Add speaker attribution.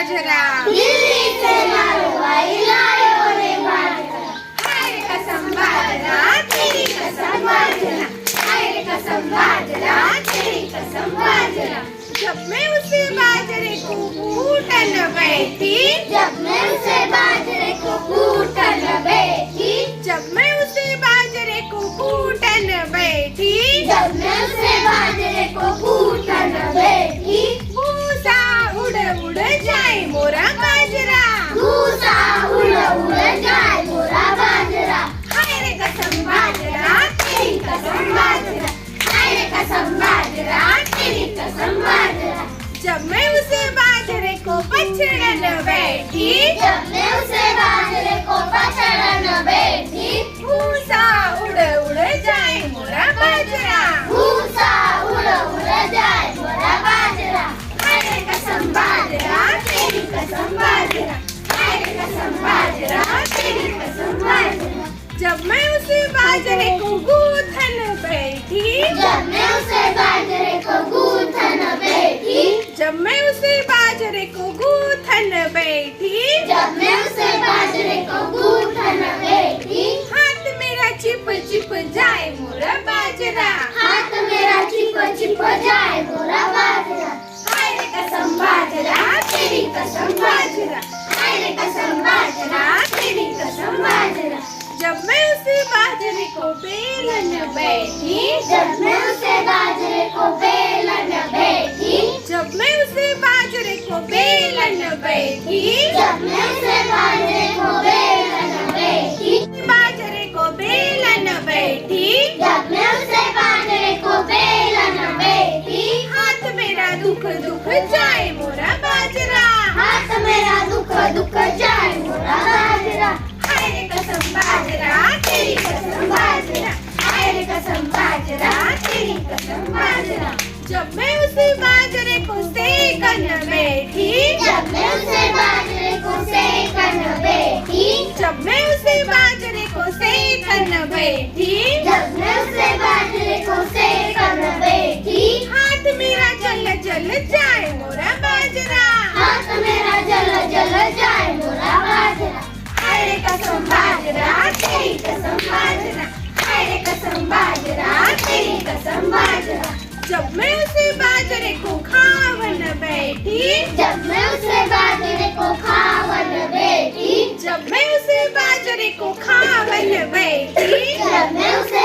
Speaker 1: बाजरा,
Speaker 2: दिल्ली से मालवाई लायो रे बाजरा।
Speaker 1: हाय रे कसम बाजरा, तेरी कसम बाजरा, हाय रे कसम बाजरा, तेरी कसम बाजरा। जब मैं उसे बाजरे को कूटन बैठी,
Speaker 2: जब मैं उसे बाजरे को कूटन बैठी,
Speaker 1: जब मैं उसे बाजरे को कूटन बैठी,
Speaker 2: जब मैं उसे बाजरे को कूटन बैठी,
Speaker 1: भूसा उड़ उड़ जाए मोरा बाजरा,
Speaker 2: भूसा उड़ उड़ जाए मोरा बाजरा।
Speaker 1: हाय रे कसम बाजरा, तेरी कसम बाजरा, हाय रे कसम बाजरा, तेरी कसम बाजरा। जब मैं उसे बाजरे को पछड़न बैठी,
Speaker 2: जब मैं उसे बाजरे को पछड़न बैठी,
Speaker 1: भूसा उड़ उड़ जाए मोरा बाजरा,
Speaker 2: भूसा उड़ उड़ जाए मोरा बाजरा।
Speaker 1: हाय रे कसम बाजरा, तेरी कसम बाजरा, हाय रे कसम बाजरा, तेरी कसम बाजरा। जब मैं उसे बाजरे को गूथन बैठी,
Speaker 2: जब मैं उसे बाजरे को गूथन बैठी,
Speaker 1: जब मैं उसे बाजरे को गूथन बैठी,
Speaker 2: जब मैं उसे बाजरे को गूथन बैठी,
Speaker 1: हाथ मेरा चिप चिप जाए मोरा बाजरा,
Speaker 2: हाथ मेरा चिप चिप जाए मोरा बाजरा।
Speaker 1: हाय रे कसम बाजरा, तेरी कसम बाजरा, हाय रे कसम बाजरा, तेरी कसम बाजरा। जब मैं उसे बाजरे को बेलन बैठी,
Speaker 2: जब मैं उसे बाजरे को बेलन बैठी,
Speaker 1: जब मैं उसे बाजरे को बेलन बैठी,
Speaker 2: जब मैं उसे बाजरे को बेलन बैठी,
Speaker 1: बाजरे को बेलन बैठी,
Speaker 2: जब मैं उसे बाजरे को बेलन बैठी,
Speaker 1: हाथ मेरा दुख दुख जाए मोरा बाजरा,
Speaker 2: हाथ मेरा दुख दुख जाए मोरा बाजरा।
Speaker 1: हाय रे कसम बाजरा, तेरी कसम बाजरा, हाय रे कसम बाजरा, तेरी कसम बाजरा। जब मैं उसे बाजरे को सेकन बैठी,
Speaker 2: जब मैं उसे बाजरे को सेकन बैठी,
Speaker 1: जब मैं उसे बाजरे को सेकन बैठी,
Speaker 2: जब मैं उसे बाजरे को सेकन बैठी,
Speaker 1: हाथ मेरा जल जल जाए मोरा बाजरा,
Speaker 2: हाथ मेरा जल जल जाए मोरा बाजरा।
Speaker 1: हाय रे कसम बाजरा, तेरी कसम बाजरा, हाय रे कसम बाजरा, तेरी कसम बाजरा। जब मैं उसे बाजरे को खावन बैठी,
Speaker 2: जब मैं उसे बाजरे को खावन बैठी,
Speaker 1: जब मैं उसे बाजरे को खावन बैठी,
Speaker 2: जब मैं उसे